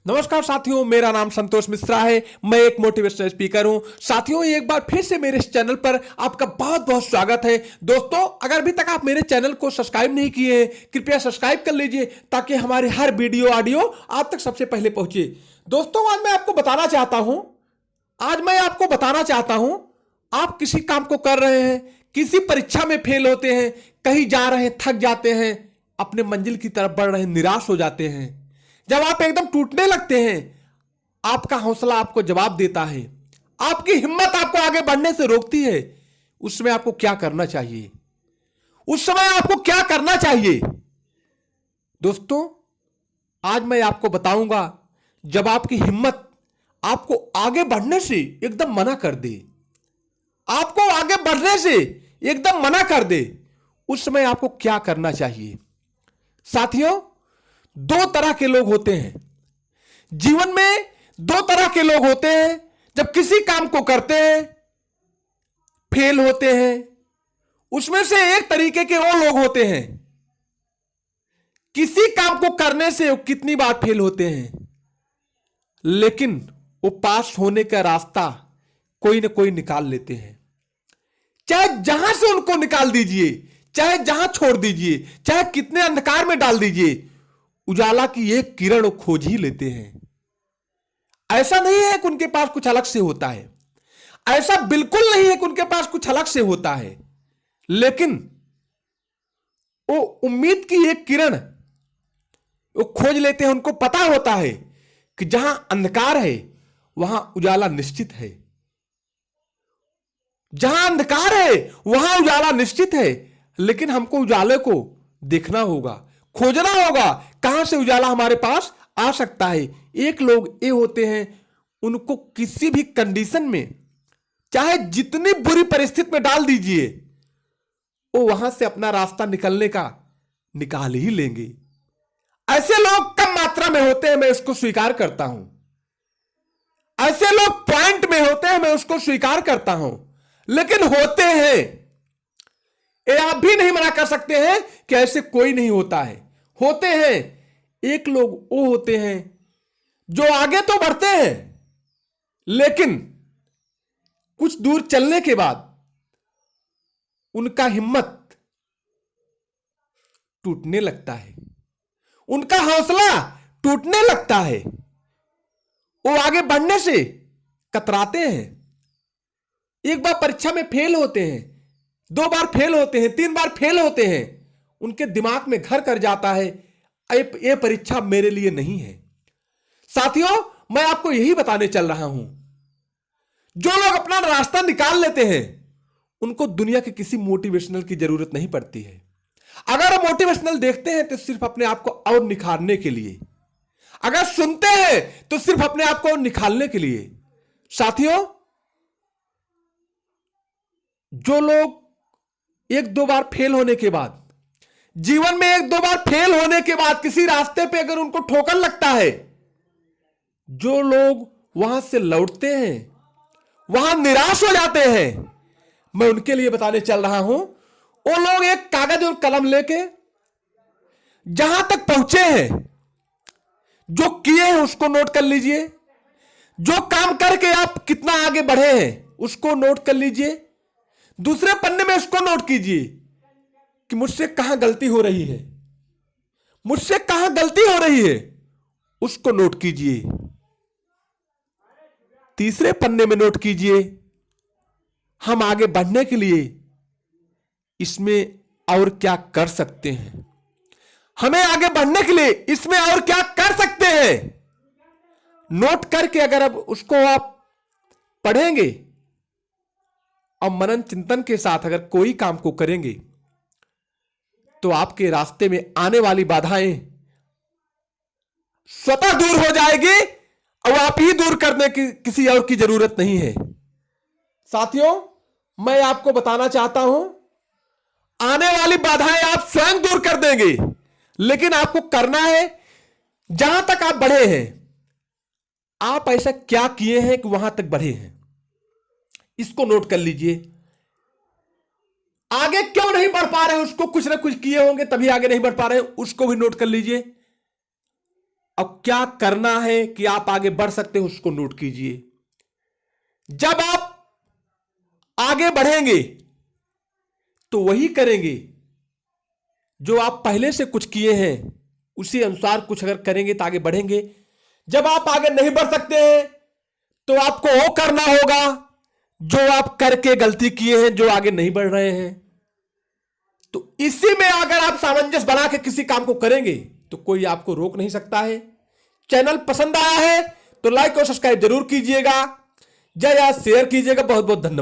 नमस्कार साथियों, मेरा नाम संतोष मिश्रा है। मैं एक मोटिवेशनल स्पीकर हूं। साथियों, एक बार फिर से मेरे इस चैनल पर आपका बहुत बहुत स्वागत है। दोस्तों, अगर अभी तक आप मेरे चैनल को सब्सक्राइब नहीं किए हैं, कृपया सब्सक्राइब कर लीजिए ताकि हमारे हर वीडियो ऑडियो आप तक सबसे पहले पहुंचे। दोस्तों, आज मैं आपको बताना चाहता हूं, आप किसी काम को कर रहे हैं, किसी परीक्षा में फेल होते हैं, कहीं जा रहे हैं, थक जाते हैं, अपने मंजिल की तरफ बढ़ रहे हैं, निराश हो जाते हैं। जब आप एकदम टूटने लगते हैं, आपका हौसला आपको जवाब देता है, आपकी हिम्मत आपको आगे बढ़ने से रोकती है। उस समय आपको क्या करना चाहिए? दोस्तों, आज मैं आपको बताऊंगा, जब आपकी हिम्मत आपको आगे बढ़ने से एकदम मना कर दे, उस समय आपको क्या करना चाहिए। साथियों, दो तरह के लोग होते हैं जीवन में। दो तरह के लोग होते हैं, जब किसी काम को करते हैं, फेल होते हैं। उसमें से एक तरीके के वो लोग होते हैं, किसी काम को करने से वो कितनी बार फेल होते हैं, लेकिन वो पास होने का रास्ता कोई ना कोई निकाल लेते हैं। चाहे जहां से उनको निकाल दीजिए, चाहे जहां छोड़ दीजिए, चाहे कितने अंधकार में डाल दीजिए, उजाला की एक किरण वो खोज ही लेते हैं। ऐसा नहीं है कि उनके पास कुछ अलग से होता है, ऐसा बिल्कुल नहीं है कि उनके पास कुछ अलग से होता है, लेकिन वो उम्मीद की एक किरण वो खोज लेते हैं। उनको पता होता है कि जहां अंधकार है वहां उजाला निश्चित है, लेकिन हमको उजाले को देखना होगा, खोजना होगा, कहां से उजाला हमारे पास आ सकता है। एक लोग ये होते हैं, उनको किसी भी कंडीशन में, चाहे जितनी बुरी परिस्थिति में डाल दीजिए, वो वहां से अपना रास्ता निकाल ही लेंगे। ऐसे लोग कम मात्रा में होते हैं, मैं इसको स्वीकार करता हूं। ऐसे लोग पॉइंट में होते हैं, मैं उसको स्वीकार करता हूं, लेकिन होते हैं। ये आप भी नहीं मना कर सकते हैं कि ऐसे कोई नहीं होता है, होते हैं। एक लोग वो होते हैं जो आगे तो बढ़ते हैं, लेकिन कुछ दूर चलने के बाद उनका हिम्मत टूटने लगता है, उनका हौसला टूटने लगता है, वो आगे बढ़ने से कतराते हैं। एक बार परीक्षा में फेल होते हैं, दो बार फेल होते हैं, तीन बार फेल होते हैं, उनके दिमाग में घर कर जाता है, ये परीक्षा मेरे लिए नहीं है। साथियों, मैं आपको यही बताने चल रहा हूं, जो लोग अपना रास्ता निकाल लेते हैं, उनको दुनिया के किसी मोटिवेशनल की जरूरत नहीं पड़ती है। अगर वो मोटिवेशनल देखते हैं तो सिर्फ अपने आप को और निखारने के लिए, अगर सुनते हैं तो सिर्फ अपने आप को और निखारने के लिए। साथियों, जो लोग एक दो बार फेल होने के बाद, जीवन में एक दो बार फेल होने के बाद किसी रास्ते पे अगर उनको ठोकर लगता है, जो लोग वहां से लौटते हैं, वहां निराश हो जाते हैं, मैं उनके लिए बताने चल रहा हूं। वो लोग एक कागज और कलम लेके जहां तक पहुंचे हैं, जो किए हैं उसको नोट कर लीजिए, जो काम करके आप कितना आगे बढ़े हैं उसको नोट कर लीजिए। दूसरे पन्ने में इसको नोट कीजिए कि मुझसे कहां गलती हो रही है, उसको नोट कीजिए। तीसरे पन्ने में नोट कीजिए, हम आगे बढ़ने के लिए इसमें और क्या कर सकते हैं, हमें आगे बढ़ने के लिए इसमें और क्या कर सकते हैं। नोट करके अगर अब उसको आप पढ़ेंगे और मनन चिंतन के साथ अगर कोई काम को करेंगे, तो आपके रास्ते में आने वाली बाधाएं स्वतः दूर हो जाएगी, और आप ही दूर करने की किसी और की जरूरत नहीं है। साथियों, मैं आपको बताना चाहता हूं, आने वाली बाधाएं आप स्वयं दूर कर देंगे, लेकिन आपको करना है, जहां तक आप बढ़े हैं, आप ऐसा क्या किए हैं कि वहां तक बढ़े हैं, इसको नोट कर लीजिए। आगे क्यों नहीं बढ़ पा रहे हैं, उसको कुछ ना कुछ किए होंगे तभी आगे नहीं बढ़ पा रहे हैं, उसको भी नोट कर लीजिए। अब क्या करना है कि आप आगे बढ़ सकते हो उसको नोट कीजिए। जब आप आगे बढ़ेंगे तो वही करेंगे जो आप पहले से कुछ किए हैं, उसी अनुसार कुछ अगर करेंगे तो आगे बढ़ेंगे। जब आप आगे नहीं बढ़ सकते हैं तो आपको वो करना होगा जो आप करके गलती किए हैं, जो आगे नहीं बढ़ रहे हैं। तो इसी में अगर आप सामंजस्य बना के किसी काम को करेंगे तो कोई आपको रोक नहीं सकता है। चैनल पसंद आया है तो लाइक और सब्सक्राइब जरूर कीजिएगा। जय या शेयर कीजिएगा। बहुत बहुत धन्यवाद।